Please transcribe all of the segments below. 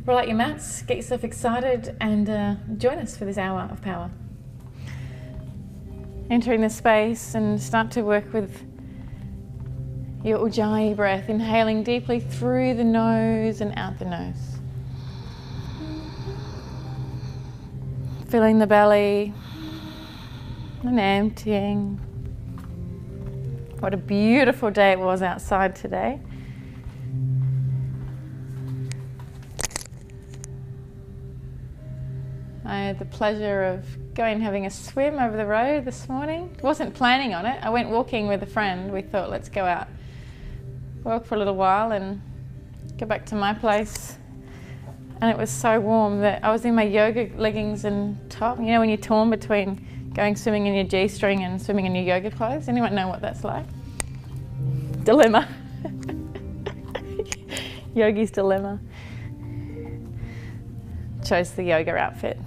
roll out your mats, get yourself excited, and join us for this hour of power. Entering the space and start to work with your Ujjayi breath, inhaling deeply through the nose and out the nose. Filling the belly and emptying. What a beautiful day it was outside today. I had the pleasure of going and having a swim over the road this morning. Wasn't planning on it. I went walking with a friend. We thought, let's go out, walk for a little while and go back to my place. And it was so warm that I was in my yoga leggings and top. You know when you're torn between going swimming in your G-string and swimming in your yoga clothes? Anyone know what that's like? Dilemma. Yogi's dilemma. Chose the yoga outfit.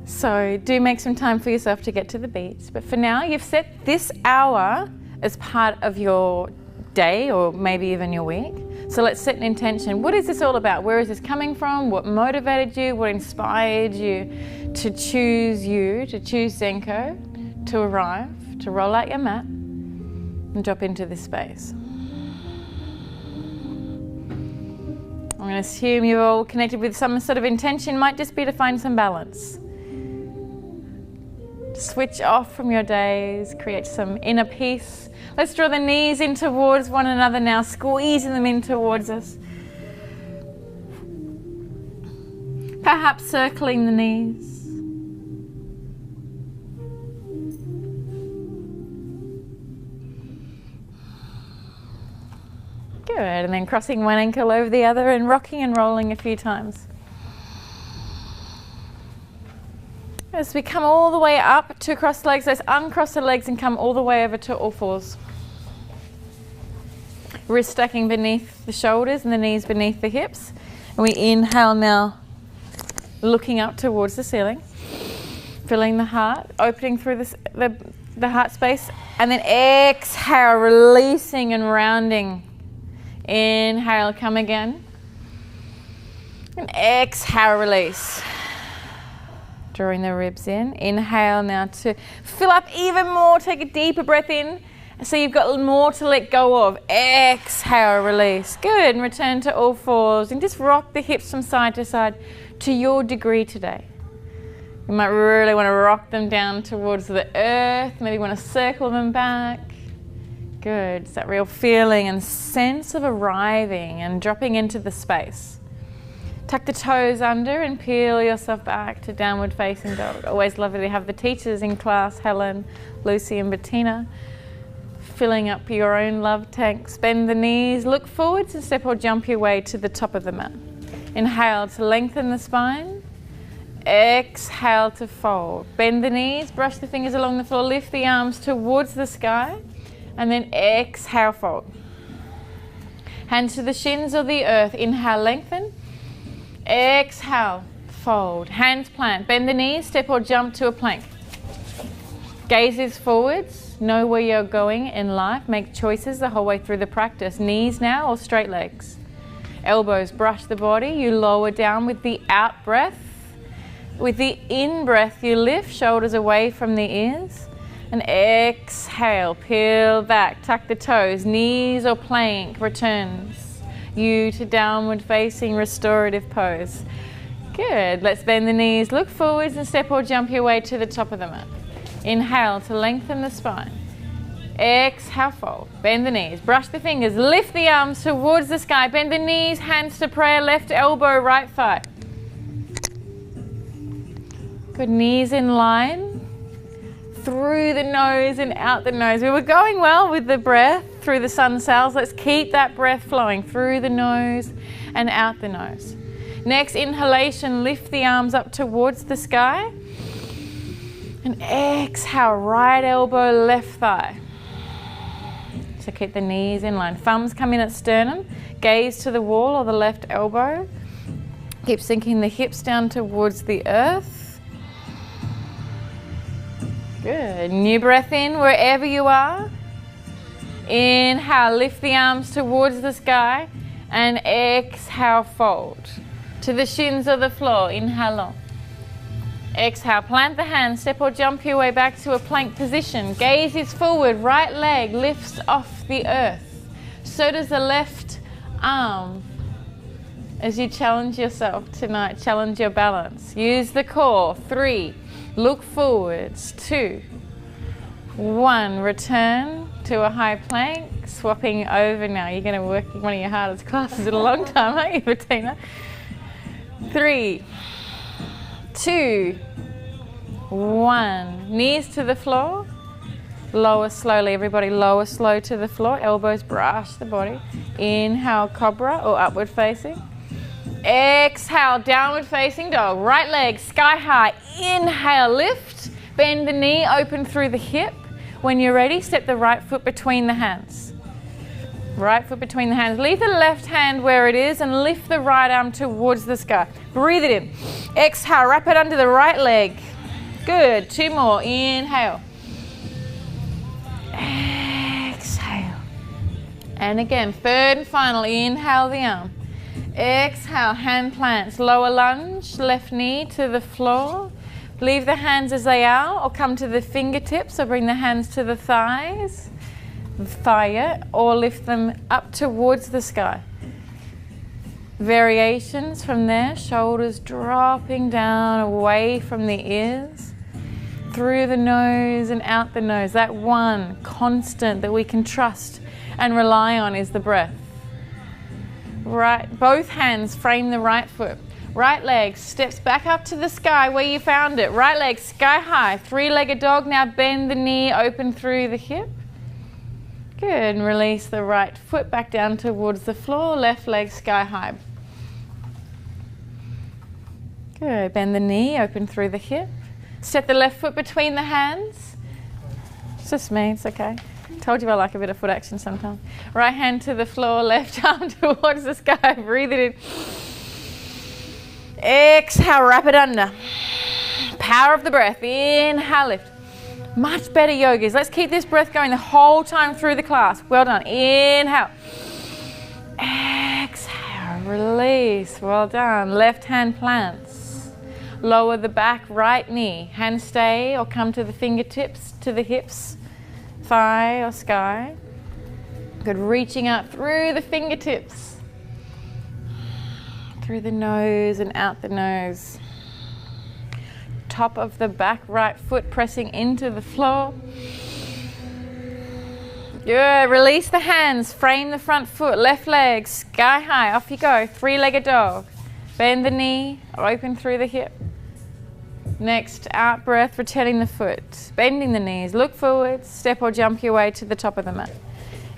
So do make some time for yourself to get to the beach. But for now, you've set this hour as part of your day or maybe even your week. So let's set an intention. What is this all about? Where is this coming from? What motivated you? What inspired you to choose Zenko, to arrive, to roll out your mat and drop into this space? I'm going to assume you're all connected with some sort of intention. Might just be to find some balance. Switch off from your days, create some inner peace. Let's draw the knees in towards one another now, squeezing them in towards us. Perhaps circling the knees. Good, and then crossing one ankle over the other and rocking and rolling a few times. As we come all the way up to cross legs, let's uncross the legs and come all the way over to all fours. Wrist stacking beneath the shoulders and the knees beneath the hips. And we inhale now, looking up towards the ceiling. Filling the heart, opening through the heart space. And then exhale, releasing and rounding. Inhale, come again. And exhale, release. Drawing the ribs in. Inhale now to fill up even more. Take a deeper breath in. So you've got more to let go of. Exhale, release. Good. And return to all fours. And just rock the hips from side to side to your degree today. You might really want to rock them down towards the earth. Maybe you want to circle them back. Good. It's that real feeling and sense of arriving and dropping into the space. Tuck the toes under and peel yourself back to downward facing dog. Always lovely to have the teachers in class, Helen, Lucy and Bettina, filling up your own love tanks. Bend the knees, look forwards and step or jump your way to the top of the mat. Inhale to lengthen the spine. Exhale to fold. Bend the knees, brush the fingers along the floor, lift the arms towards the sky and then exhale, fold. Hands to the shins or the earth. Inhale, lengthen. Exhale, fold. Hands plant. Bend the knees, step or jump to a plank. Gazes forwards. Know where you're going in life. Make choices the whole way through the practice. Knees now or straight legs. Elbows brush the body. You lower down with the out breath. With the in breath, you lift shoulders away from the ears. And exhale, peel back, tuck the toes. Knees or plank returns you to downward facing restorative pose. Good. Let's bend the knees, look forwards and step or jump your way to the top of the mat. Inhale to lengthen the spine. Exhale, fold. Bend the knees, brush the fingers, lift the arms towards the sky. Bend the knees, hands to prayer, left elbow, right thigh. Good. Knees in line. Through the nose and out the nose. We were going well with the breath through the sun cells. Let's keep that breath flowing through the nose and out the nose. Next inhalation, lift the arms up towards the sky. And exhale, right elbow, left thigh. So keep the knees in line. Thumbs come in at sternum. Gaze to the wall or the left elbow. Keep sinking the hips down towards the earth. Good. New breath in wherever you are. Inhale, lift the arms towards the sky. And exhale, fold. To the shins of the floor, inhale long. Exhale, plant the hands, step or jump your way back to a plank position. Gaze is forward, right leg lifts off the earth. So does the left arm. As you challenge yourself tonight, challenge your balance. Use the core. 3, look forwards. 2, 1, return to a high plank. Swapping over now. You're going to work one of your hardest classes in a long time, aren't you, Bettina? 3, 2, 1. Knees to the floor. Lower slowly, everybody. Lower slow to the floor. Elbows brush the body. Inhale, cobra or upward facing. Exhale, downward facing dog. Right leg sky high. Inhale, lift. Bend the knee, open through the hip. When you're ready, step the right foot between the hands. Right foot between the hands. Leave the left hand where it is and lift the right arm towards the sky. Breathe it in. Exhale, wrap it under the right leg. Good. 2 more. Inhale. Exhale. And again, third and final. Inhale the arm. Exhale, hand plants. Lower lunge, left knee to the floor. Leave the hands as they are or come to the fingertips or bring the hands to the thighs. Or lift them up towards the sky. Variations from there, shoulders dropping down away from the ears, through the nose and out the nose. That one constant that we can trust and rely on is the breath. Right, both hands frame the right foot. Right leg steps back up to the sky where you found it. Right leg sky high, 3-legged dog. Now bend the knee, open through the hip. Good, and release the right foot back down towards the floor. Left leg sky high. Good, bend the knee, open through the hip. Step the left foot between the hands. It's just me, it's okay. Told you I like a bit of foot action sometimes. Right hand to the floor, left arm towards the sky. Breathe it in. Exhale, wrap it under. Power of the breath. Inhale, lift. Much better, yogis. Let's keep this breath going the whole time through the class. Well done. Inhale. Exhale, release. Well done. Left hand plants. Lower the back, right knee. Hand stay or come to the fingertips, to the hips, thigh or sky. Good. Reaching up through the fingertips. Through the nose and out the nose. Top of the back right foot pressing into the floor. Good. Release the hands. Frame the front foot. Left leg sky high. Off you go. 3-legged dog. Bend the knee. Open through the hip. Next, out breath, returning the foot. Bending the knees. Look forward. Step or jump your way to the top of the mat.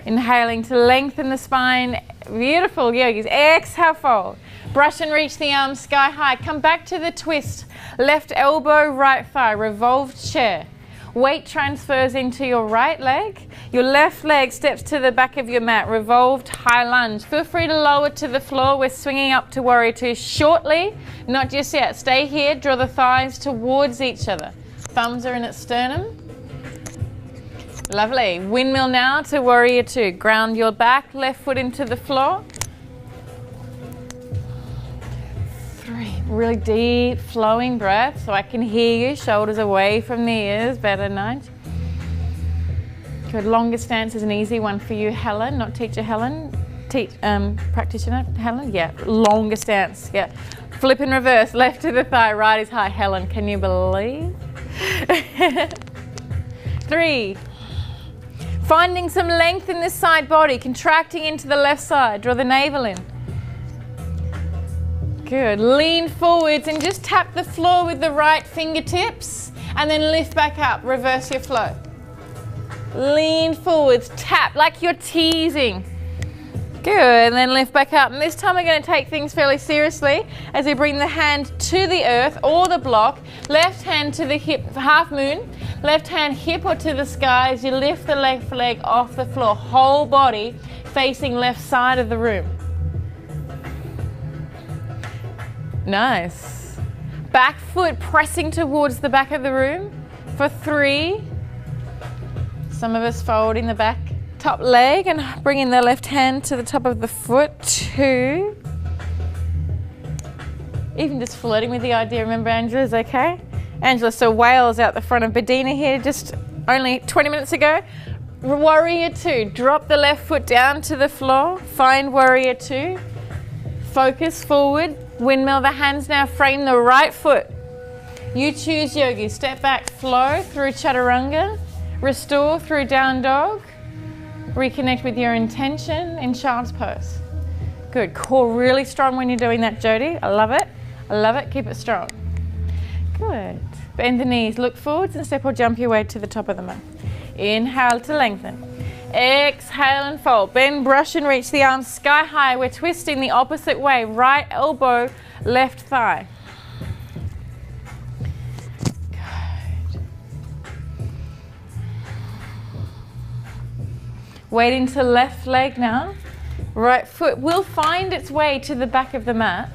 Inhaling to lengthen the spine. Beautiful, yogis. Exhale, fold. Brush and reach the arms sky high. Come back to the twist. Left elbow, right thigh. Revolved chair. Weight transfers into your right leg. Your left leg steps to the back of your mat. Revolved high lunge. Feel free to lower to the floor. We're swinging up to warrior two shortly. Not just yet. Stay here. Draw the thighs towards each other. Thumbs are in at sternum. Lovely. Windmill now to warrior two. Ground your back. Left foot into the floor. 3. Really deep flowing breath so I can hear you. Shoulders away from the ears. Better nudge. Good. Longer stance is an easy one for you, Helen. Not teacher Helen. Practitioner Helen. Yeah. Longer stance. Yeah. Flip in reverse. Left to the thigh. Right is high. Helen, can you believe? 3. Finding some length in this side body. Contracting into the left side. Draw the navel in. Good. Lean forwards and just tap the floor with the right fingertips and then lift back up. Reverse your flow. Lean forwards. Tap like you're teasing. Good. And then lift back up. And this time we're going to take things fairly seriously as we bring the hand to the earth or the block. Left hand to the hip, half moon. Left hand hip or to the sky as you lift the left leg off the floor. Whole body facing left side of the room. Nice. Back foot pressing towards the back of the room for 3. Some of us folding the back top leg and bringing the left hand to the top of the foot. 2. Even just flirting with the idea, remember Angela's okay? Angela saw whales out the front of Bedina here just only 20 minutes ago. Warrior 2, drop the left foot down to the floor, find Warrior 2, focus forward, windmill the hands now, frame the right foot. You choose Yogi, step back, flow through Chaturanga, restore through Down Dog, reconnect with your intention in Child's Pose. Good, core really strong when you're doing that, Jody. I love it, keep it strong. Good, bend the knees, look forwards and step or jump your way to the top of the mat. Inhale to lengthen, exhale and fold, bend, brush and reach the arms sky high. We're twisting the opposite way, right elbow, left thigh. Weight into left leg now. Right foot will find its way to the back of the mat,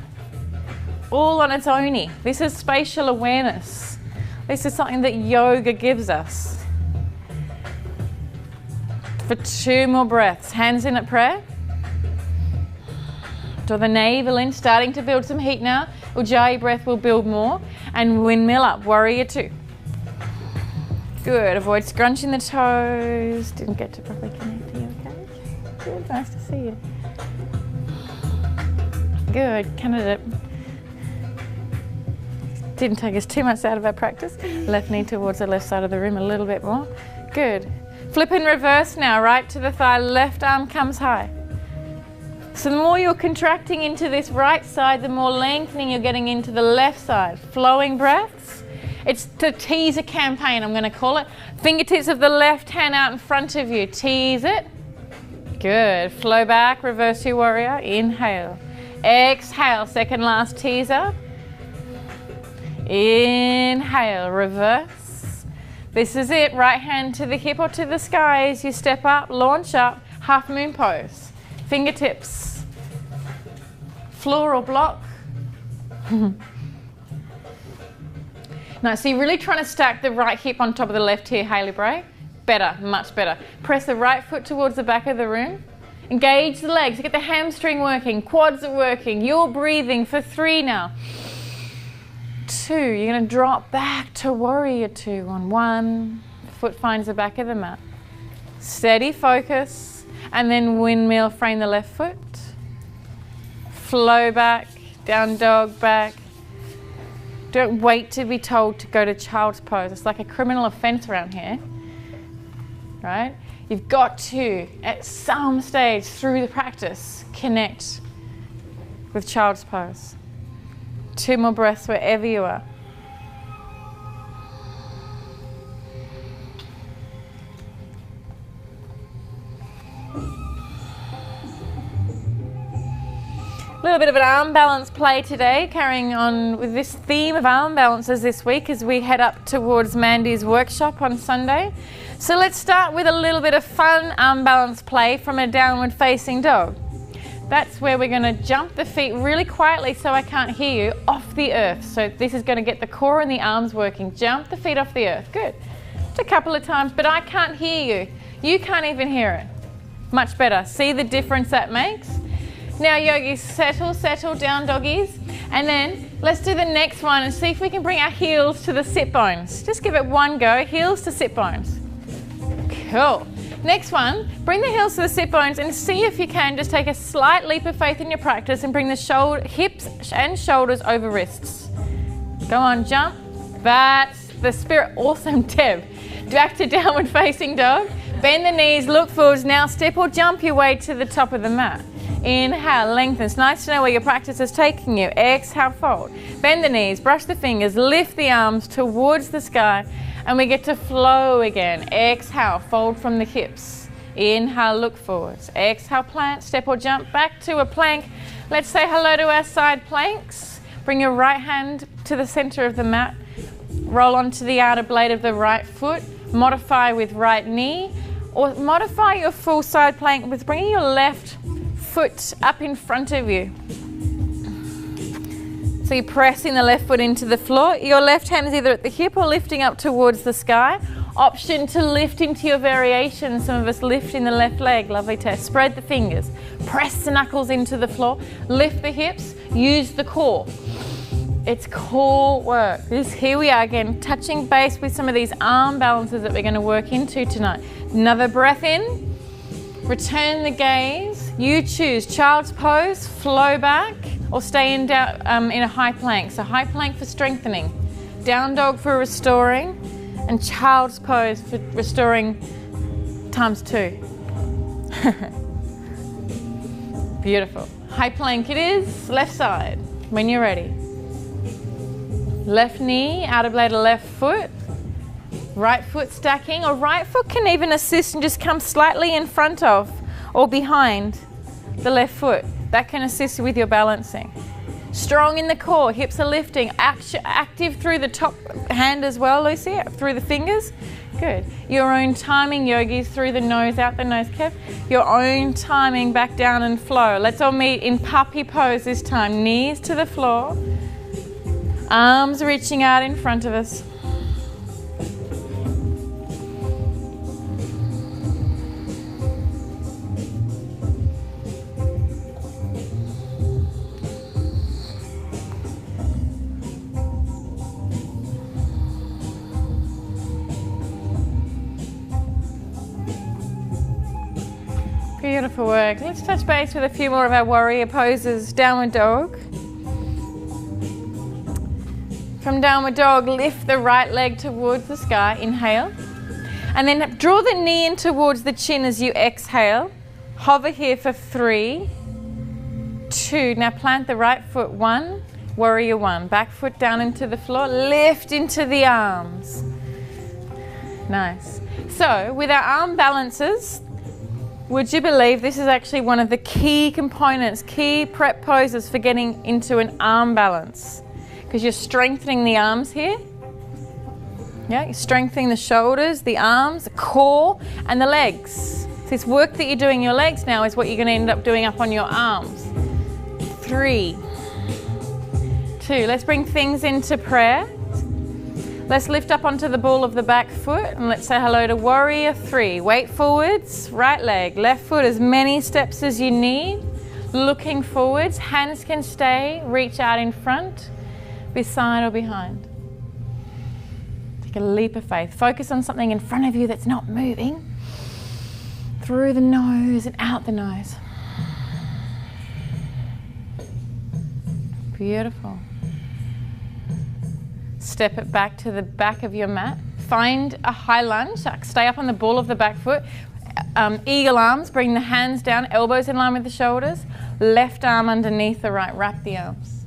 all on its own. This is spatial awareness. This is something that yoga gives us. For 2 more breaths. Hands in at prayer. Draw the navel in, starting to build some heat now. Ujjayi breath will build more. And windmill up, Warrior 2. Good, avoid scrunching the toes. Didn't get to properly connect, are you okay? Good, nice to see you. Good, candidate. Didn't take us too much out of our practice. Left knee towards the left side of the room a little bit more. Good. Flip in reverse now, right to the thigh, left arm comes high. So the more you're contracting into this right side, the more lengthening you're getting into the left side. Flowing breaths. It's the teaser campaign, I'm going to call it. Fingertips of the left hand out in front of you. Tease it. Good. Flow back, reverse your warrior. Inhale. Exhale, second last teaser. Inhale, reverse. This is it. Right hand to the hip or to the sky as you step up, launch up, half moon pose. Fingertips. Floor or block. Nice, so you're really trying to stack the right hip on top of the left here, Hailey Bray. Better, much better. Press the right foot towards the back of the room. Engage the legs, get the hamstring working, quads are working. You're breathing for 3 now. 2, you're gonna drop back to Warrior 2 on 1. Foot finds the back of the mat. Steady focus, and then windmill, frame the left foot. Flow back, Down Dog back. Don't wait to be told to go to Child's Pose. It's like a criminal offense around here, right? You've got to, at some stage through the practice, connect with Child's Pose. 2 more breaths wherever you are. A little bit of an arm balance play today, carrying on with this theme of arm balances this week as we head up towards Mandy's workshop on Sunday. So let's start with a little bit of fun arm balance play from a downward facing dog. That's where we're going to jump the feet really quietly so I can't hear you off the earth. So this is going to get the core and the arms working. Jump the feet off the earth. Good. Just a couple of times, but I can't hear you. You can't even hear it. Much better. See the difference that makes? Now yogis, settle down doggies. And then let's do the next one and see if we can bring our heels to the sit bones. Just give it one go, heels to sit bones. Cool. Next one, bring the heels to the sit bones and see if you can just take a slight leap of faith in your practice and bring the hips and shoulders over wrists. Go on, jump. That's the spirit. Awesome, Deb. Back to downward facing dog. Bend the knees, look forwards. Now step or jump your way to the top of the mat. Inhale, lengthen. It's nice to know where your practice is taking you. Exhale, fold. Bend the knees, brush the fingers, lift the arms towards the sky, and we get to flow again. Exhale, fold from the hips. Inhale, look forwards. Exhale, plant, step or jump back to a plank. Let's say hello to our side planks. Bring your right hand to the center of the mat. Roll onto the outer blade of the right foot. Modify with right knee, or modify your full side plank with bringing your left foot up in front of you. So you're pressing the left foot into the floor. Your left hand is either at the hip or lifting up towards the sky. Option to lift into your variation. Some of us lift in the left leg. Lovely test. Spread the fingers. Press the knuckles into the floor. Lift the hips. Use the core. It's core work. Here we are again, touching base with some of these arm balances that we're going to work into tonight. Another breath in. Return the gaze. You choose child's pose, flow back, or stay in a high plank. So high plank for strengthening, down dog for restoring, and child's pose for restoring ×2. Beautiful. High plank it is, left side, when you're ready. Left knee, outer blade of left foot. Right foot stacking, or right foot can even assist and just come slightly in front of or behind the left foot. That can assist with your balancing. Strong in the core, hips are lifting, active through the top hand as well, Lucy, through the fingers. Good. Your own timing, yogis, through the nose, out the nose, Kev. Your own timing, back down and flow. Let's all meet in puppy pose this time. Knees to the floor, arms reaching out in front of us. Beautiful work. Let's touch base with a few more of our warrior poses. Downward dog. From downward dog, lift the right leg towards the sky. Inhale. And then draw the knee in towards the chin as you exhale. Hover here for 3, 2. Now plant the right foot. 1, warrior 1. Back foot down into the floor. Lift into the arms. Nice. So with our arm balances, would you believe this is actually one of the key components, key prep poses for getting into an arm balance? Because you're strengthening the arms here. Yeah, you're strengthening the shoulders, the arms, the core, and the legs. So this work that you're doing in your legs now is what you're going to end up doing up on your arms. 3, 2. Let's bring things into prayer. Let's lift up onto the ball of the back foot and let's say hello to warrior 3. Weight forwards, right leg, left foot, as many steps as you need. Looking forwards, hands can stay, reach out in front, beside or behind. Take a leap of faith. Focus on something in front of you that's not moving. Through the nose and out the nose. Beautiful. Step it back to the back of your mat. Find a high lunge. Stay up on the ball of the back foot. Eagle arms. Bring the hands down. Elbows in line with the shoulders. Left arm underneath the right. Wrap the arms.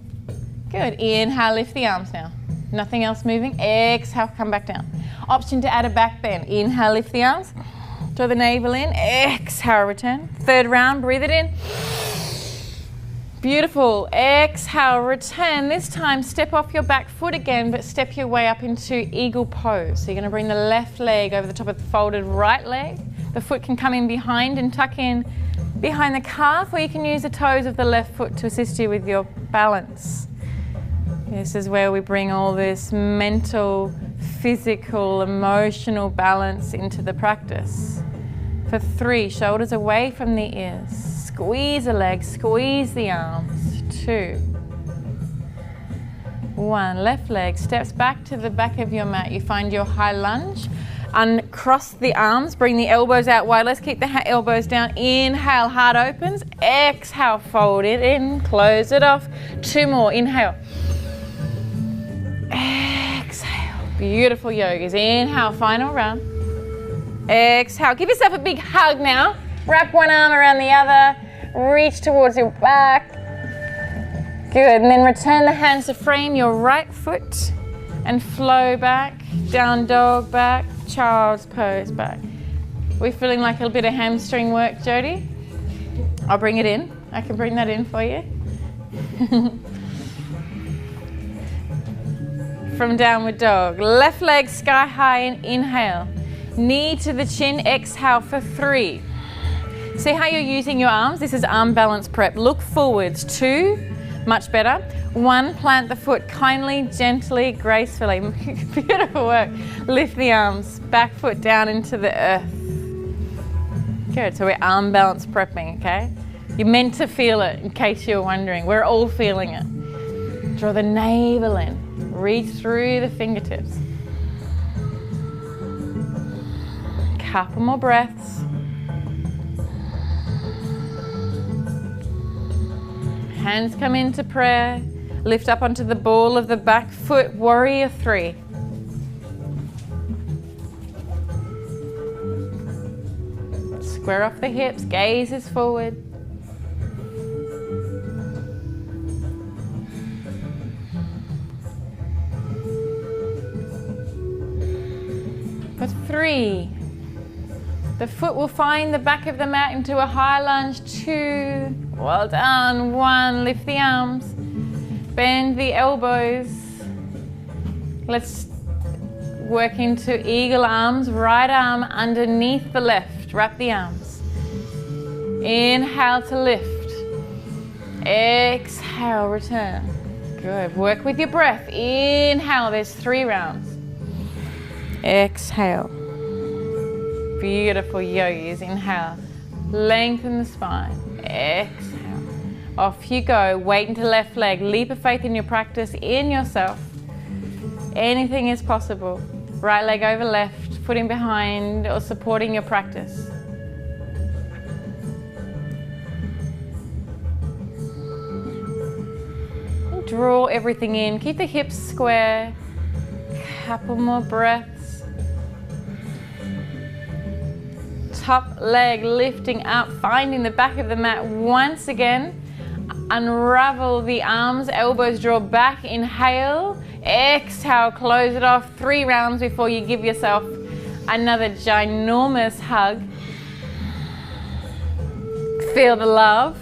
Good. Inhale, lift the arms now. Nothing else moving. Exhale, come back down. Option to add a back bend. Inhale, lift the arms. Draw the navel in. Exhale, return. Third round, breathe it in. Beautiful. Exhale, return. This time, step off your back foot again, but step your way up into eagle pose. So you're going to bring the left leg over the top of the folded right leg. The foot can come in behind and tuck in behind the calf, or you can use the toes of the left foot to assist you with your balance. This is where we bring all this mental, physical, emotional balance into the practice. For 3, shoulders away from the ears. Squeeze the legs, squeeze the arms. 2, 1. Left leg steps back to the back of your mat. You find your high lunge. Uncross the arms, bring the elbows out wide. Let's keep the elbows down. Inhale, heart opens. Exhale, fold it in, close it off. 2 more, inhale. Exhale. Beautiful yogis. Inhale, final round. Exhale. Give yourself a big hug now. Wrap one arm around the other. Reach towards your back. Good. And then return the hands to frame your right foot and flow back. Down dog back. Child's pose back. We're feeling like a little bit of hamstring work, Jody? I'll bring it in. I can bring that in for you. From downward dog. Left leg sky high and inhale. Knee to the chin, exhale for 3. See how you're using your arms? This is arm balance prep. Look forwards. 2, Much better. 1, plant the foot kindly, gently, gracefully. Beautiful work. Lift the arms, back foot down into the earth. Good, so we're arm balance prepping, okay? You're meant to feel it, in case you're wondering. We're all feeling it. Draw the navel in. Reach through the fingertips. Couple more breaths. Hands come into prayer. Lift up onto the ball of the back foot, warrior 3. Square off the hips, gaze is forward. For 3. The foot will find the back of the mat into a high lunge. 2. Well done. 1. Lift the arms. Bend the elbows. Let's work into eagle arms. Right arm underneath the left. Wrap the arms. Inhale to lift. Exhale, return. Good. Work with your breath. Inhale. There's 3 rounds. Exhale. Beautiful yogis. Inhale. Lengthen the spine. Exhale. Off you go. Weight into left leg. Leap of faith in your practice, in yourself. Anything is possible. Right leg over left, foot in behind or supporting your practice. Draw everything in. Keep the hips square. Couple more breaths. Top leg lifting up, finding the back of the mat once again. Unravel the arms, elbows draw back. Inhale, exhale, close it off. 3 rounds before you give yourself another ginormous hug. Feel the love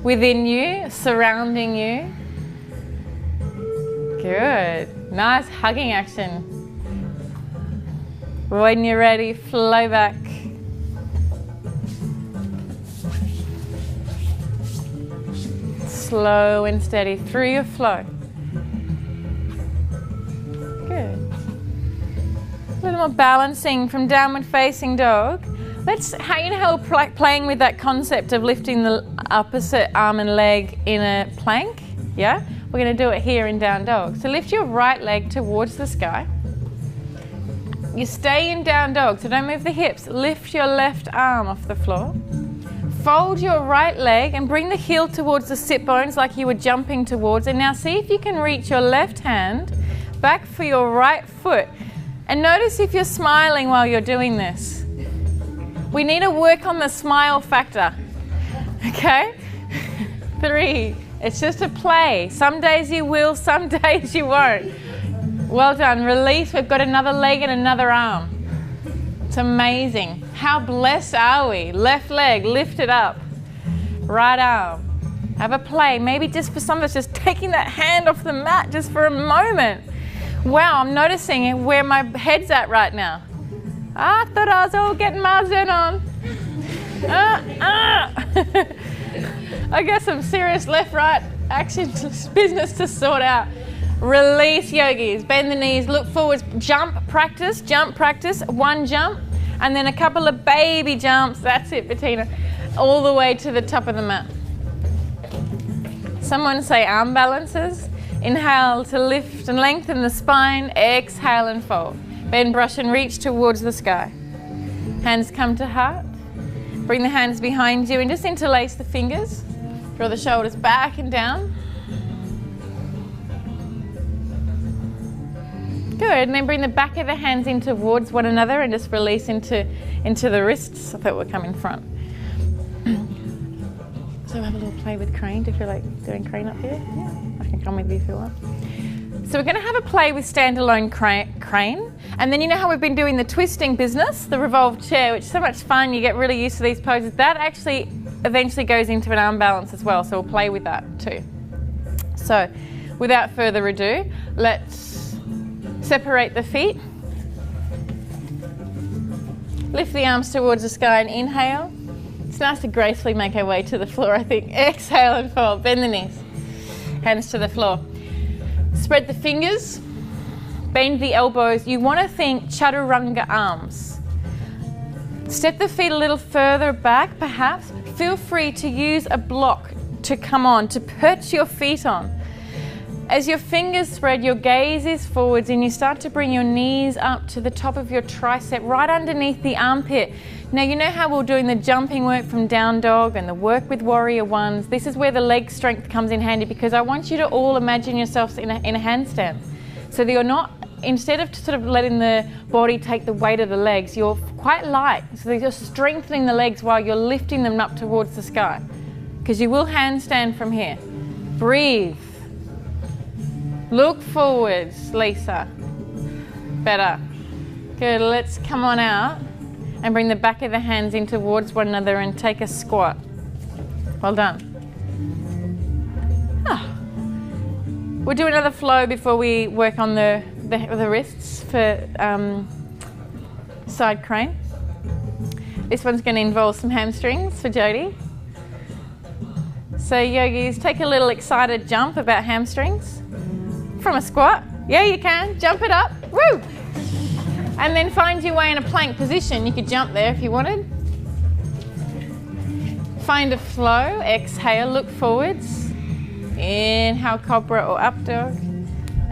within you, surrounding you. Good. Nice hugging action. When you're ready, flow back. Slow and steady through your flow. Good. A little more balancing from downward facing dog. Let's, you know how we're playing with that concept of lifting the opposite arm and leg in a plank? Yeah? We're going to do it here in down dog. So lift your right leg towards the sky. You stay in down dog, so don't move the hips. Lift your left arm off the floor. Fold your right leg and bring the heel towards the sit bones like you were jumping towards. And now see if you can reach your left hand back for your right foot. And notice if you're smiling while you're doing this. We need to work on the smile factor. Okay? 3. It's just a play. Some days you will, some days you won't. Well done. Release. We've got another leg and another arm. It's amazing. How blessed are we? Left leg, lift it up. Right arm. Have a play. Maybe just for some of us, just taking that hand off the mat just for a moment. Wow, I'm noticing where my head's at right now. I thought I was all getting my zen on. I got some serious left-right action business to sort out. Release, yogis. Bend the knees, look forwards. Jump practice. 1 jump. And then a couple of baby jumps. That's it, Bettina. All the way to the top of the mat. Someone say arm balances. Inhale to lift and lengthen the spine. Exhale and fold. Bend, brush and reach towards the sky. Hands come to heart. Bring the hands behind you and just interlace the fingers. Draw the shoulders back and down. Good, and then bring the back of the hands in towards one another and just release into the wrists. I thought we'd come in front. So have a little play with crane. Do you feel like doing crane up here? Yeah, I can come with you if you want. So we're going to have a play with standalone crane. And then you know how we've been doing the twisting business, the revolved chair, which is so much fun. You get really used to these poses. That actually eventually goes into an arm balance as well. So we'll play with that too. So without further ado, let's separate the feet. Lift the arms towards the sky and inhale. It's nice to gracefully make our way to the floor, I think. Exhale and fold. Bend the knees. hands to the floor. Spread the fingers, bend the elbows. You want to think chaturanga arms. Step the feet a little further back, perhaps. Feel free to use a block to come on, to perch your feet on. As your fingers spread, your gaze is forwards and you start to bring your knees up to the top of your tricep, right underneath the armpit. Now, you know how we're doing the jumping work from down dog and the work with warrior ones. This is where the leg strength comes in handy, because I want you to all imagine yourselves in a handstand. So that you're not, instead of sort of letting the body take the weight of the legs, you're quite light. So that you're strengthening the legs while you're lifting them up towards the sky. Because you will handstand from here. Breathe. Look forwards, Lisa. Better. Good, let's come on out and bring the back of the hands in towards one another and take a squat. Well done. We'll do another flow before we work on the wrists for side crane. This one's going to involve some hamstrings for Jody. So yogis, take a little excited jump about hamstrings. From a squat. Yeah, you can. Jump it up. Woo! And then find your way in a plank position. You could jump there if you wanted. Find a flow. Exhale, look forwards. Inhale, cobra or up dog.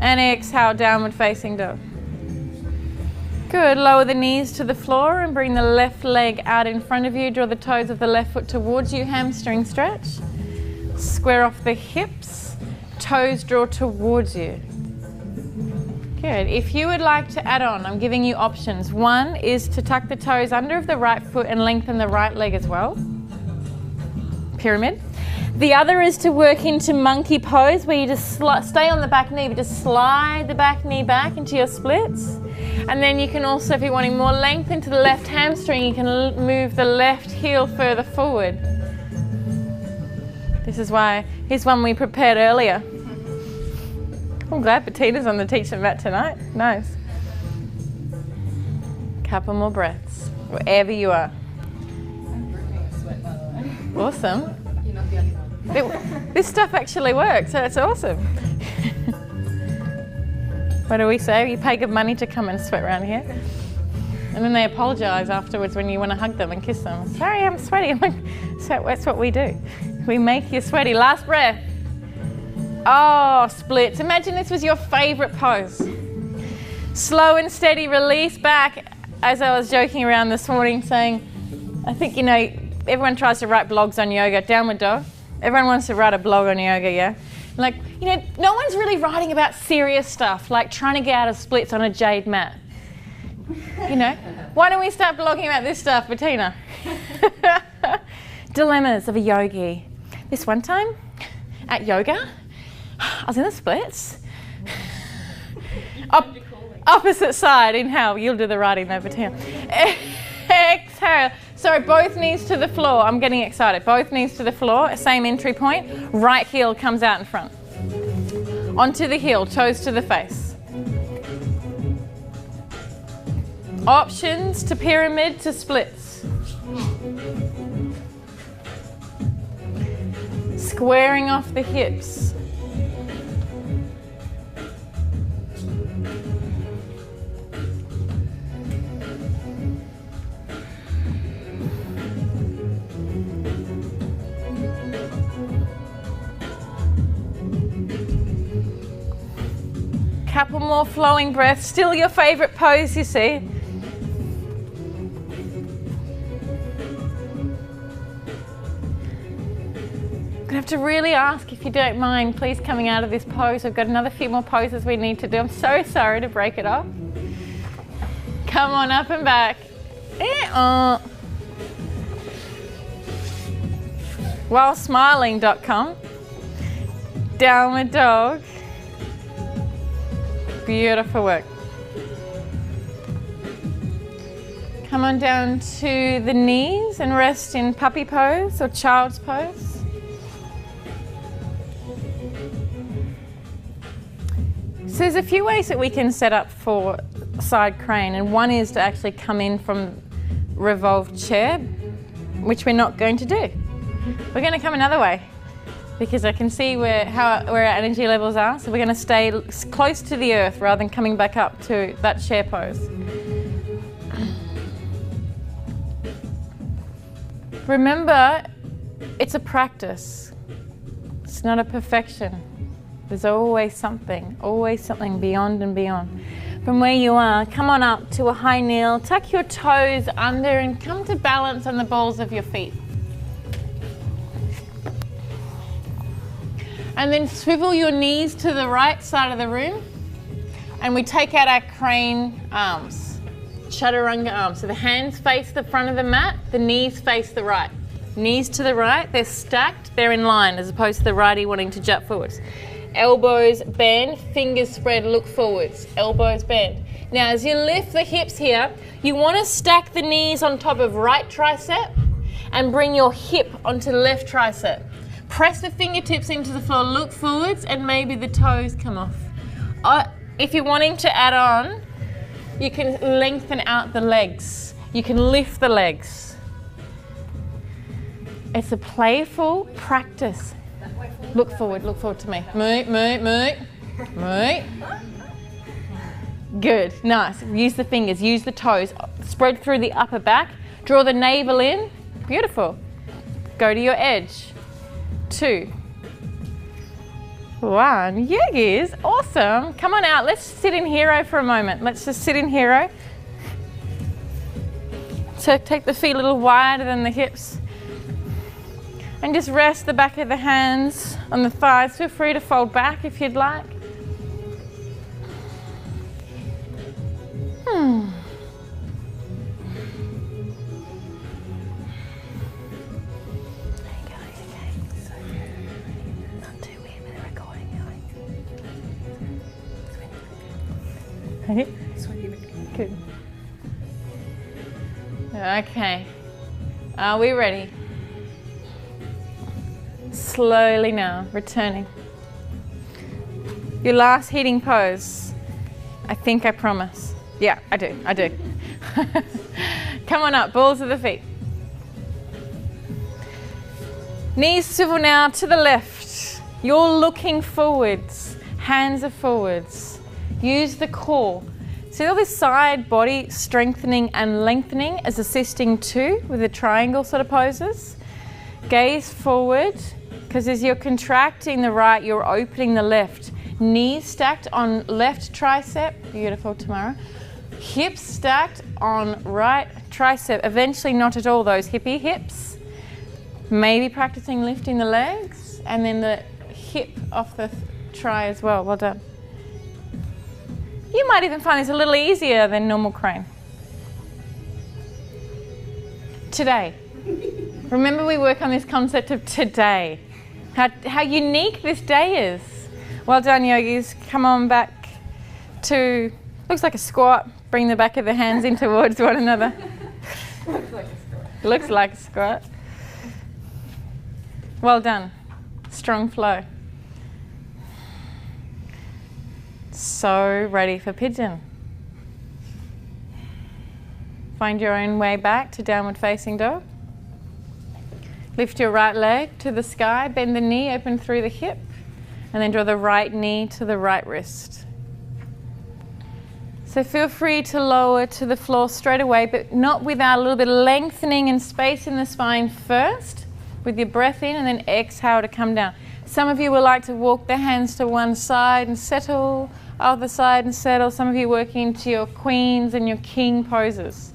And exhale, downward facing dog. Good. Lower the knees to the floor and bring the left leg out in front of you. Draw the toes of the left foot towards you. Hamstring stretch. Square off the hips. Toes draw towards you. Good. If you would like to add on, I'm giving you options. One is to tuck the toes under of the right foot and lengthen the right leg as well. Pyramid. The other is to work into monkey pose, where you just stay on the back knee, but just slide the back knee back into your splits. And then you can also, if you're wanting more length into the left hamstring, you can move the left heel further forward. This is why, here's one we prepared earlier. I'm glad Bettina's on the teacher mat tonight. Nice. Couple more breaths, wherever you are. I'm burning a sweat, by the way. Awesome. You're not the only one. This stuff actually works, so it's awesome. What do we say? You pay good money to come and sweat around here. And then they apologise afterwards when you want to hug them and kiss them. Sorry, I'm sweaty. I'm like, so that's what we do. We make you sweaty. Last breath. Oh, splits. Imagine this was your favourite pose. Slow and steady release back. As I was joking around this morning saying, I think, you know, everyone tries to write blogs on yoga. Downward dog. Everyone wants to write a blog on yoga, yeah? Like, you know, no one's really writing about serious stuff, like trying to get out of splits on a jade mat. You know? Why don't we start blogging about this stuff, Bettina? Dilemmas of a yogi. This one time at yoga, I was in the splits. Opposite side, inhale. You'll do the writing though, Bettina. Exhale. Sorry, both knees to the floor. I'm getting excited. Both knees to the floor, same entry point. Right heel comes out in front. Onto the heel, toes to the face. Options to pyramid to splits. Squaring off the hips. Couple more flowing breaths. Still your favorite pose, you see. I'm gonna have to really ask, if you don't mind, please coming out of this pose. We've got another few more poses we need to do. I'm so sorry to break it off. Come on up and back. Whilesmiling.com. Downward dog. Beautiful work. Come on down to the knees and rest in puppy pose or child's pose. So there's a few ways that we can set up for side crane, and one is to actually come in from revolved chair, which we're not going to do. We're going to come another way. because I can see where our energy levels are. So we're going to stay close to the earth rather than coming back up to that chair pose. Remember, it's a practice. It's not a perfection. There's always something beyond and beyond. From where you are, come on up to a high kneel, tuck your toes under and come to balance on the balls of your feet. And then swivel your knees to the right side of the room, and we take out our crane arms, chaturanga arms. So the hands face the front of the mat, the knees face the right. Knees to the right, they're stacked, they're in line, as opposed to the righty wanting to jut forwards. Elbows bend, fingers spread, look forwards, elbows bend. Now as you lift the hips here, you want to stack the knees on top of right tricep and bring your hip onto left tricep. Press the fingertips into the floor, look forwards, and maybe the toes come off. If you're wanting to add on, you can lengthen out the legs. You can lift the legs. It's a playful practice. Look forward to me. Move. Good, nice. Use the fingers, use the toes. Spread through the upper back. Draw the navel in. Beautiful. Go to your edge. 2, 1. Yogis, awesome. Come on out. Let's sit in hero for a moment. Let's just sit in hero. So take the feet a little wider than the hips. And just rest the back of the hands on the thighs. Feel free to fold back if you'd like. Good. Okay. Are we ready? Slowly now, returning. Your last heating pose. I think I promise. Yeah, I do. Come on up, balls of the feet. Knees swivel now to the left. You're looking forwards. Hands are forwards. Use the core. See all this side body strengthening and lengthening as assisting too with the triangle sort of poses. Gaze forward, because as you're contracting the right, you're opening the left. Knees stacked on left tricep. Beautiful, Tamara. Hips stacked on right tricep. Eventually not at all those hippie hips. Maybe practicing lifting the legs and then the hip off the tri as well. Well done. You might even find this a little easier than normal crane. Today. Remember, we work on this concept of today. How unique this day is. Well done, yogis. Come on back to, looks like a squat. Bring the back of the hands in towards one another. Looks like a squat. Well done. Strong flow. So ready for pigeon. Find your own way back to downward facing dog. Lift your right leg to the sky, bend the knee, open through the hip, and then draw the right knee to the right wrist. So feel free to lower to the floor straight away, but not without a little bit of lengthening and space in the spine first, with your breath in, and then exhale to come down. Some of you will like to walk the hands to one side and settle, other side and settle. Some of you working into your queens and your king poses.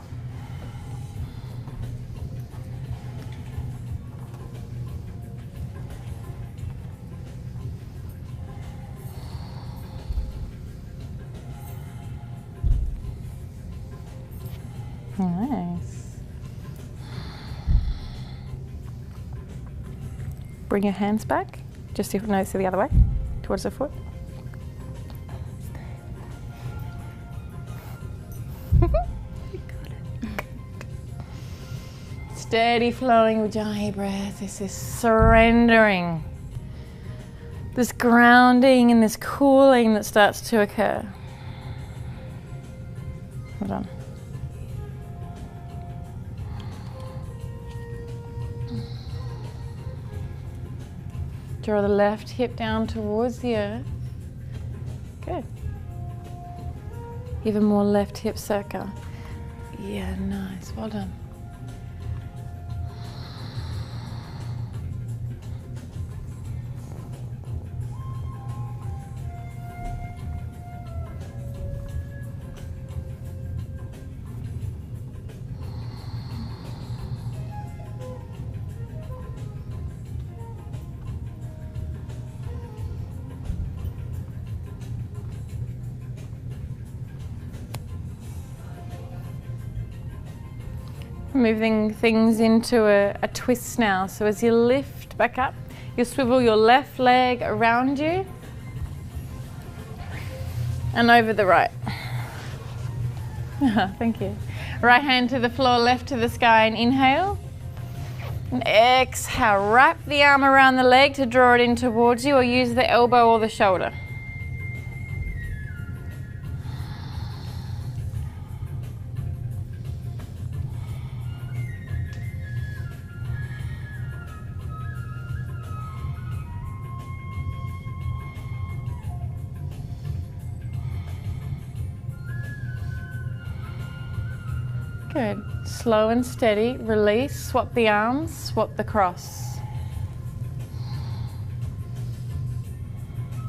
Nice. Bring your hands back, just your nose to the other way, towards the foot. Steady flowing Ujjayi breath. This is surrendering. This grounding and this cooling that starts to occur. Hold on. Draw the left hip down towards the earth. Good. Even more left hip circle. Yeah, nice. Well done. Moving things into a twist now. So as you lift back up, you swivel your left leg around you and over the right. Thank you. Right hand to the floor, left to the sky, and inhale. And exhale, wrap the arm around the leg to draw it in towards you, or use the elbow or the shoulder. Good. Slow and steady. Release. Swap the arms. Swap the cross.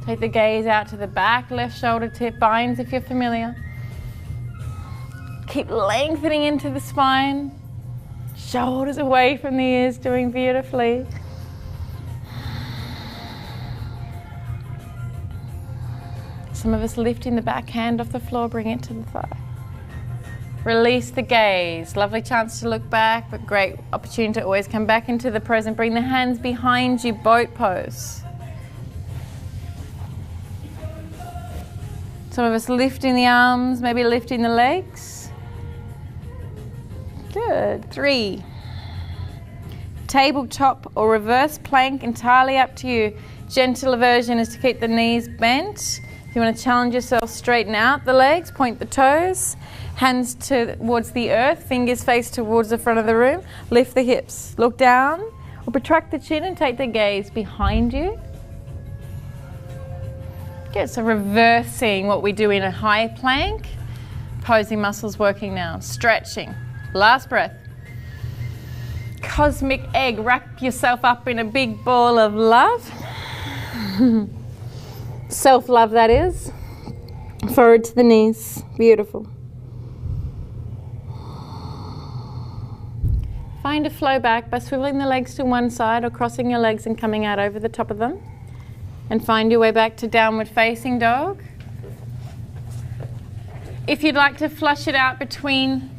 Take the gaze out to the back. Left shoulder tip binds if you're familiar. Keep lengthening into the spine. Shoulders away from the ears. Doing beautifully. Some of us lifting the back hand off the floor. Bring it to the thigh. Release the gaze. Lovely chance to look back, but great opportunity to always come back into the present. Bring the hands behind you, boat pose. Some of us lifting the arms, maybe lifting the legs. Good. 3. Tabletop or reverse plank, entirely up to you. Gentle version is to keep the knees bent. If you want to challenge yourself, straighten out the legs, point the toes. Hands towards the earth, fingers face towards the front of the room. Lift the hips, look down or protract the chin and take the gaze behind you. Good, so reversing what we do in a high plank. Posing muscles working now, stretching. Last breath. Cosmic egg, wrap yourself up in a big ball of love. Self-love, that is. Forward to the knees, beautiful. Find a flow back by swiveling the legs to one side or crossing your legs and coming out over the top of them. And find your way back to downward facing dog. If you'd like to flush it out between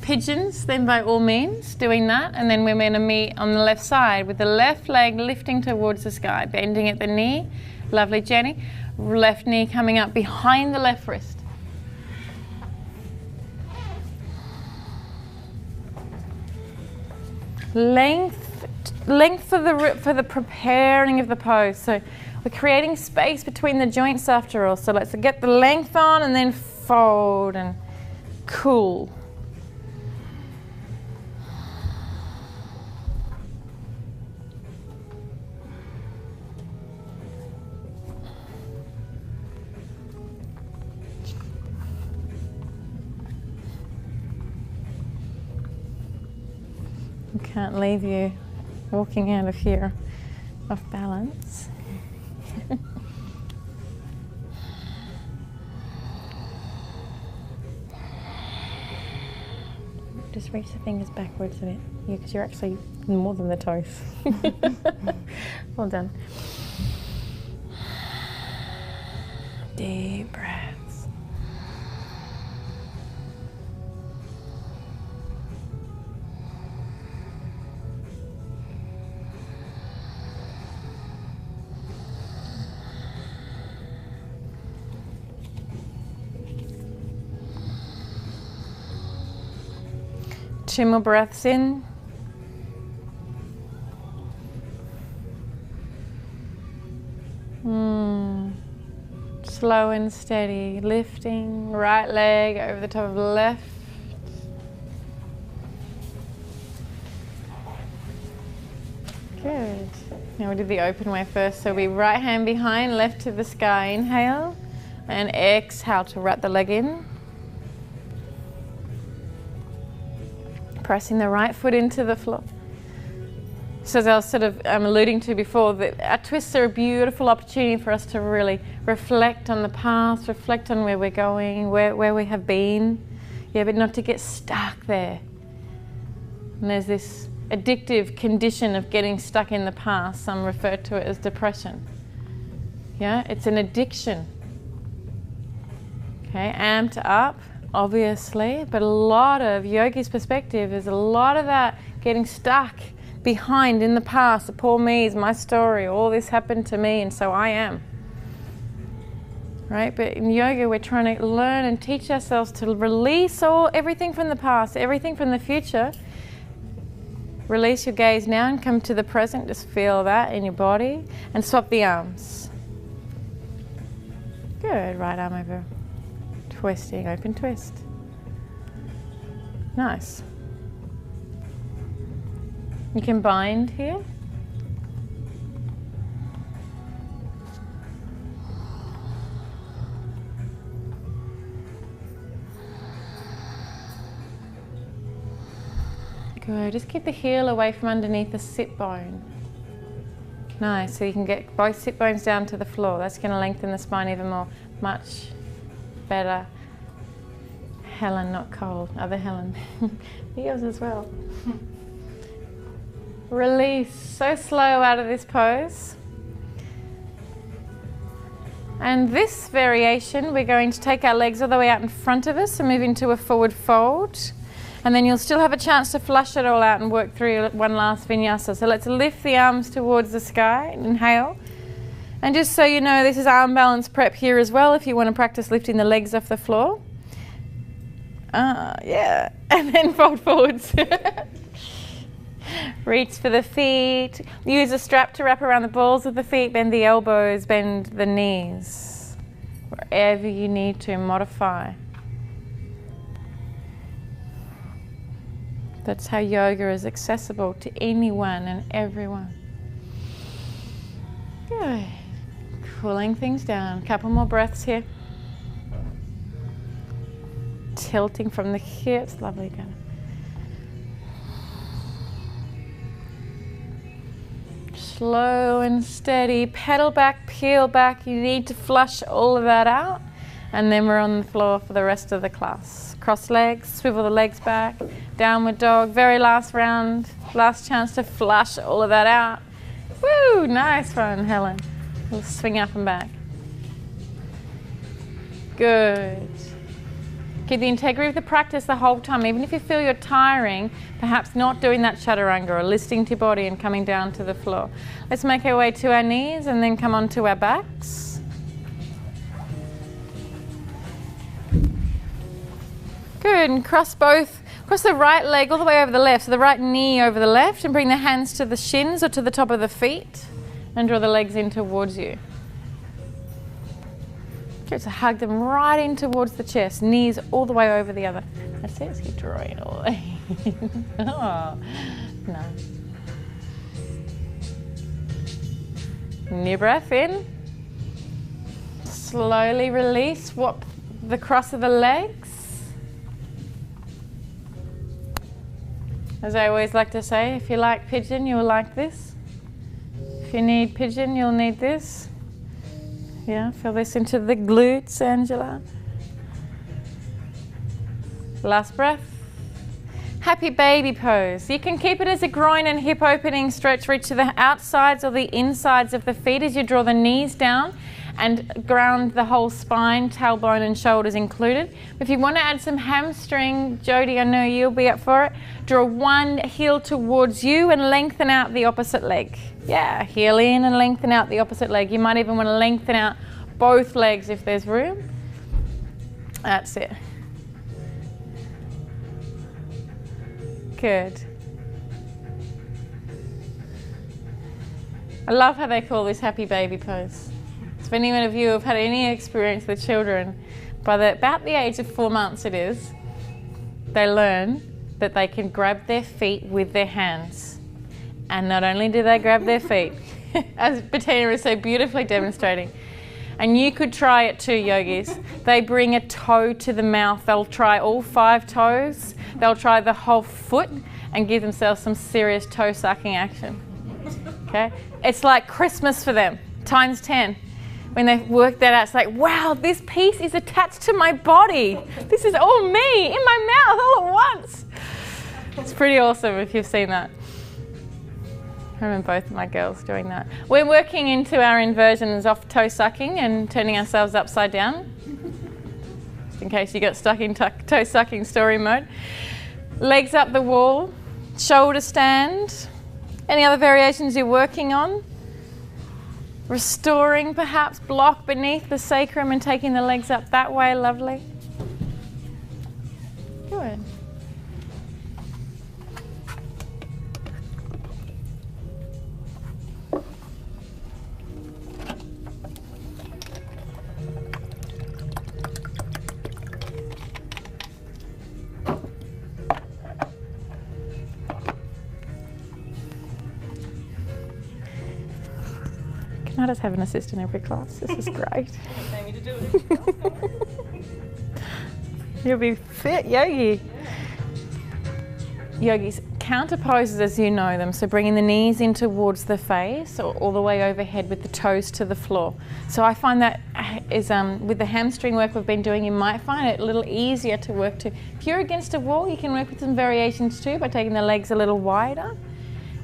pigeons, then by all means doing that. And then we're going to meet on the left side with the left leg lifting towards the sky, bending at the knee. Lovely, Jenny. Left knee coming up behind the left wrist. Length for the preparing of the pose. So we're creating space between the joints after all. So let's get the length on and then fold and cool. Can't leave you walking out of here off balance. Just reach the fingers backwards a bit, because you're actually more than the toes. Well done. Deep breaths. Two more breaths in. Slow and steady, lifting right leg over the top of left. Good. Now we did the open way first. So we right hand behind, left to the sky, inhale, and exhale to wrap the leg in. Pressing the right foot into the floor. So as I was sort of alluding to before, that our twists are a beautiful opportunity for us to really reflect on the past, reflect on where we're going, where we have been. Yeah, but not to get stuck there. And there's this addictive condition of getting stuck in the past. Some refer to it as depression. Yeah, it's an addiction. Okay, amped up, obviously, but a lot of yogi's perspective is a lot of that getting stuck behind in the past. The poor me is my story. All this happened to me, and so I am. Right? But in yoga, we're trying to learn and teach ourselves to release everything from the past, everything from the future. Release your gaze now and come to the present. Just feel that in your body and swap the arms. Good. Right arm over. Twisting, open twist. Nice. You can bind here. Good. Just keep the heel away from underneath the sit bone. Nice. So you can get both sit bones down to the floor. That's going to lengthen the spine even more. Much better. Helen, not cold. Other Helen. Yours as well. Release. So slow out of this pose. And this variation, we're going to take our legs all the way out in front of us and move into a forward fold. And then you'll still have a chance to flush it all out and work through one last vinyasa. So let's lift the arms towards the sky. Inhale. And just so you know, this is arm balance prep here as well if you want to practice lifting the legs off the floor. Yeah. And then fold forwards. Reach for the feet. Use a strap to wrap around the balls of the feet. Bend the elbows, bend the knees. Wherever you need to modify. That's how yoga is accessible to anyone and everyone. Good. Cooling things down. Couple more breaths here. Tilting from the hips. Lovely. Good. Slow and steady. Pedal back, peel back. You need to flush all of that out. And then we're on the floor for the rest of the class. Cross legs, swivel the legs back. Downward dog, very last round. Last chance to flush all of that out. Woo, nice one, Helen. We'll swing up and back. Good. Keep the integrity of the practice the whole time. Even if you feel you're tiring, perhaps not doing that chaturanga or listening to your body and coming down to the floor. Let's make our way to our knees and then come onto our backs. Good, and cross the right leg all the way over the left, so the right knee over the left, and bring the hands to the shins or to the top of the feet, and draw the legs in towards you. Good, so hug them right in towards the chest, knees all the way over the other. That's it, so keep drawing it all the way. Oh, no. New breath in. Slowly release, swap the cross of the legs. As I always like to say, if you like pigeon, you'll like this. If you need pigeon, you'll need this. Yeah, feel this into the glutes, Angela. Last breath. Happy baby pose. You can keep it as a groin and hip opening stretch. Reach to the outsides or the insides of the feet as you draw the knees down and ground the whole spine, tailbone and shoulders included. If you want to add some hamstring, Jody, I know you'll be up for it. Draw one heel towards you and lengthen out the opposite leg. Yeah, heel in and lengthen out the opposite leg. You might even want to lengthen out both legs if there's room. That's it. Good. I love how they call this happy baby pose. If any of you have had any experience with children, by about the age of 4 months it is, they learn that they can grab their feet with their hands. And not only do they grab their feet, as Bettina is so beautifully demonstrating. And you could try it too, yogis. They bring a toe to the mouth. They'll try all 5 toes. They'll try the whole foot and give themselves some serious toe sucking action. Okay? It's like Christmas for them, times 10. When they work that out, it's like, wow, this piece is attached to my body. This is all me in my mouth all at once. It's pretty awesome if you've seen that. I remember both of my girls doing that. We're working into our inversions of toe sucking and turning ourselves upside down. Just in case you got stuck in toe sucking story mode. Legs up the wall, shoulder stand. Any other variations you're working on? Restoring perhaps, block beneath the sacrum and taking the legs up that way, lovely. Good. I just have an assistant every class. This is great. You'll be fit, yogi. Yogis, counter poses as you know them. So bringing the knees in towards the face or all the way overhead with the toes to the floor. So I find that is with the hamstring work we've been doing, you might find it a little easier to work to. If you're against a wall, you can work with some variations too by taking the legs a little wider.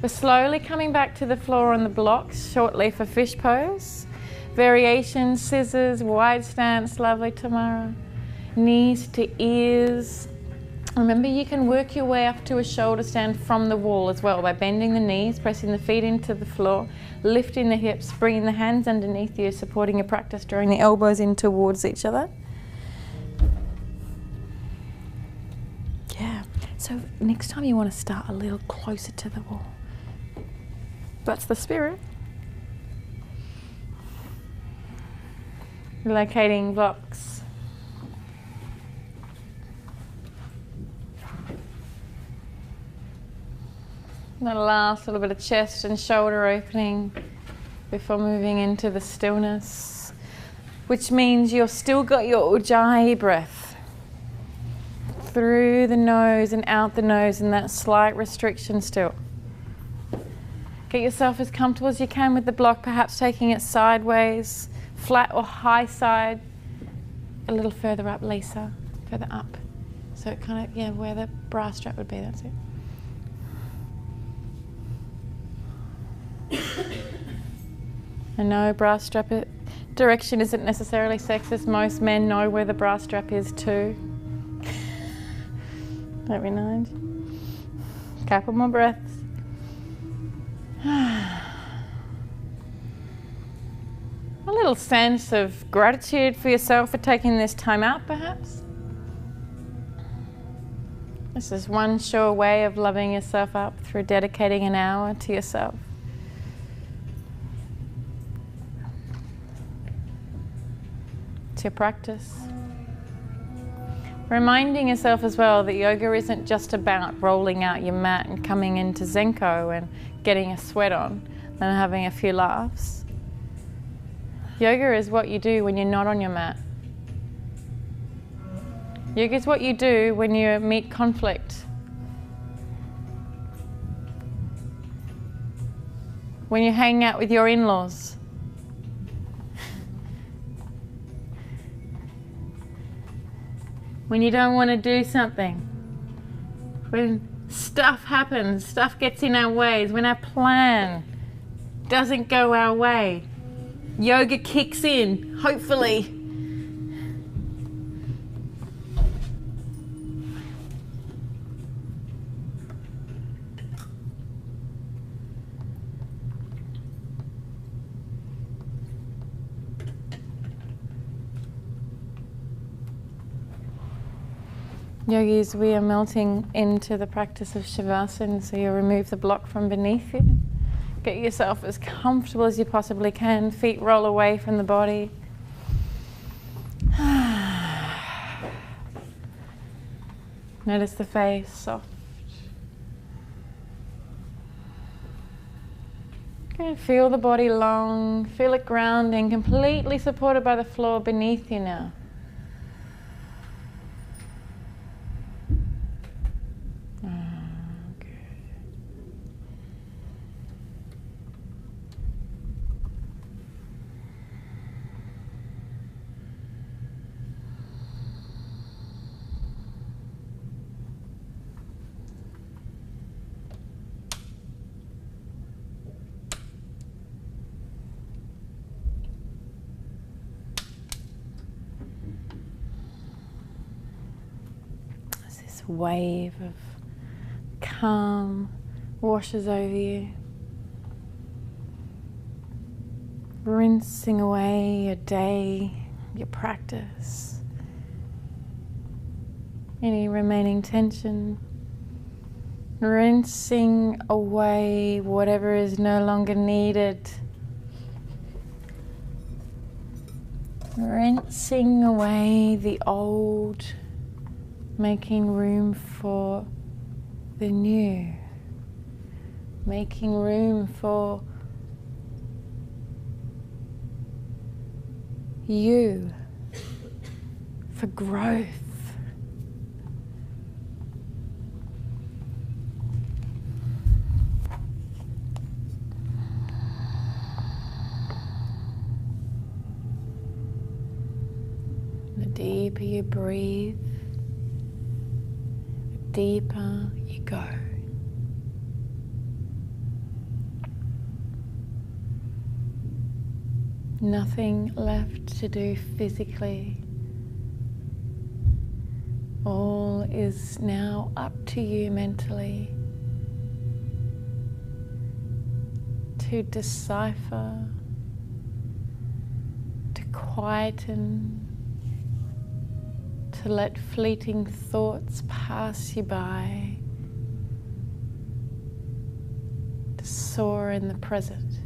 We're slowly coming back to the floor on the blocks shortly for fish pose. Variations, scissors, wide stance, lovely Tamara. Knees to ears. Remember, you can work your way up to a shoulder stand from the wall as well by bending the knees, pressing the feet into the floor, lifting the hips, bringing the hands underneath you, supporting your practice, drawing the elbows in towards each other. Yeah, so next time you want to start a little closer to the wall. That's the spirit. Locating blocks. The last little bit of chest and shoulder opening before moving into the stillness, which means you've still got your Ujjayi breath through the nose and out the nose, and that slight restriction still. Get yourself as comfortable as you can with the block, perhaps taking it sideways, flat or high side. A little further up, Lisa, further up. So it kind of, yeah, where the bra strap would be, that's it. I know bra strap direction isn't necessarily sexist. Most men know where the bra strap is too. Don't be nice. Couple more breaths. A little sense of gratitude for yourself for taking this time out, perhaps. This is one sure way of loving yourself up through dedicating an hour to yourself. To your practice. Reminding yourself as well that yoga isn't just about rolling out your mat and coming into Zenko and getting a sweat on and having a few laughs. Yoga is what you do when you're not on your mat. Yoga is what you do when you meet conflict. When you hang out with your in-laws. When you don't want to do something. When stuff happens, stuff gets in our ways, when our plan doesn't go our way. Yoga kicks in, hopefully. Yogis, we are melting into the practice of Shavasana, so you remove the block from beneath you. Get yourself as comfortable as you possibly can. Feet roll away from the body. Notice the face, soft. Good. Feel the body long, feel it grounding, completely supported by the floor beneath you now. Good. This wave of calm washes over you, rinsing away your day, your practice, any remaining tension, rinsing away whatever is no longer needed, rinsing away the old, making room for the new, making room for you, for growth. The deeper you breathe, the deeper you go. Nothing left to do physically. All is now up to you mentally to decipher, to quieten, to let fleeting thoughts pass you by, to soar in the present.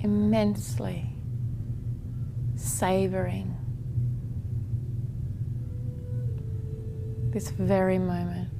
Immensely savoring this very moment.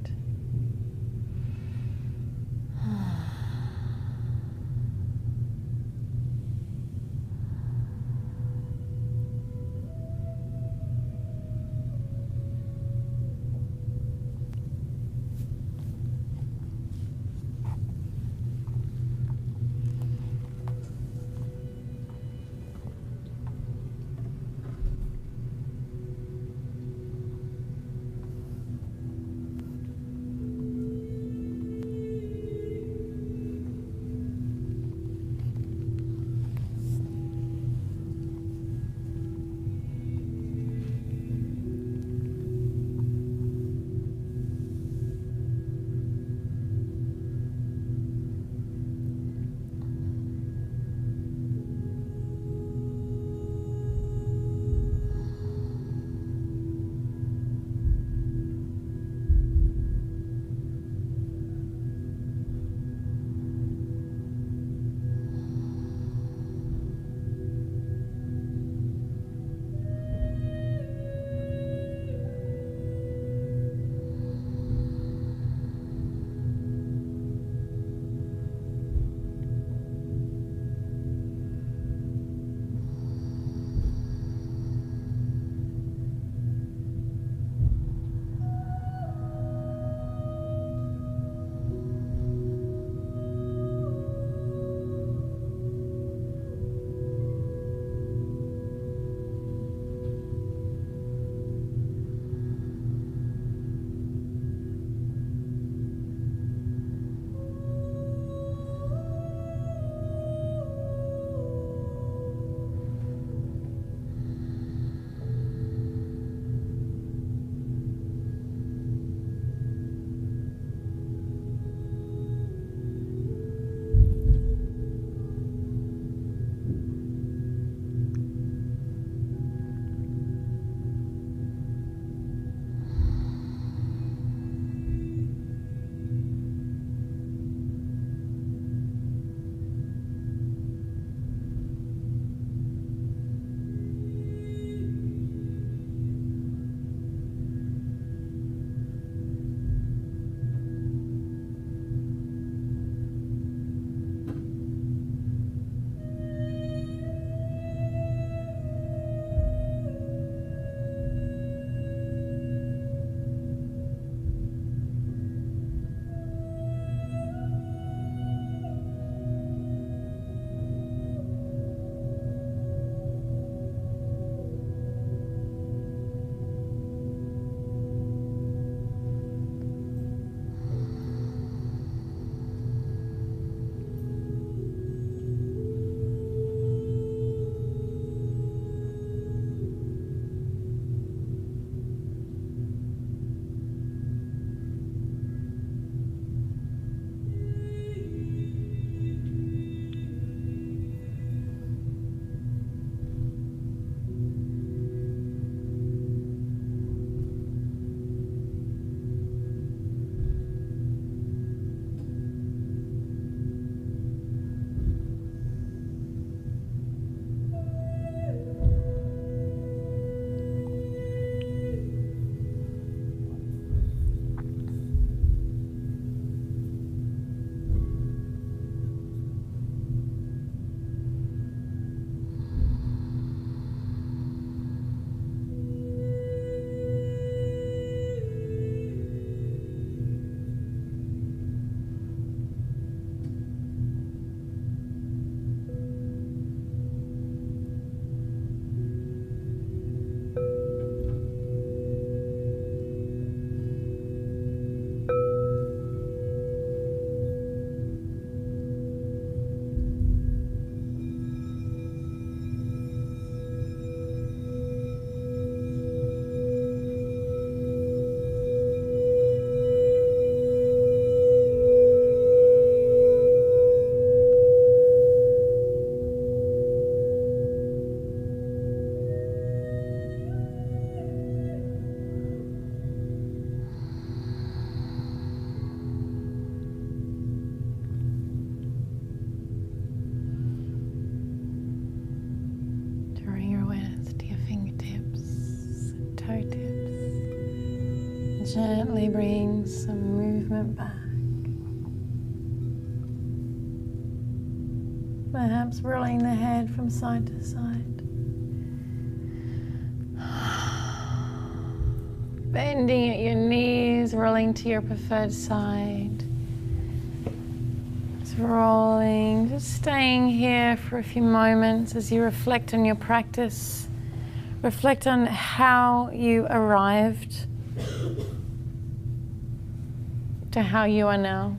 gently bringing some movement back. Perhaps rolling the head from side to side. Bending at your knees, rolling to your preferred side. Just rolling, just staying here for a few moments as you reflect on your practice. Reflect on how you arrived to how you are now.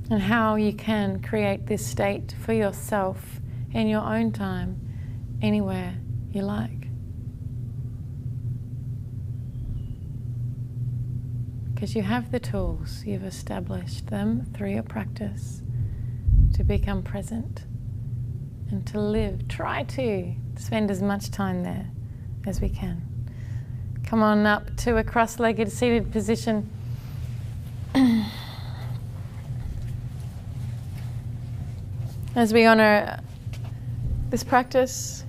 And how you can create this state for yourself in your own time, anywhere you like. Because you have the tools, you've established them through your practice to become present and to live. Try to spend as much time there as we can. Come on up to a cross-legged seated position. As we honor this practice,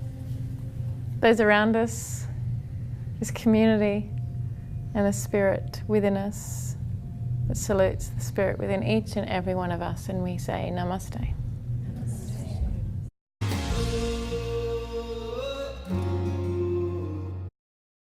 those around us, this community, and the spirit within us that salutes the spirit within each and every one of us, and we say Namaste.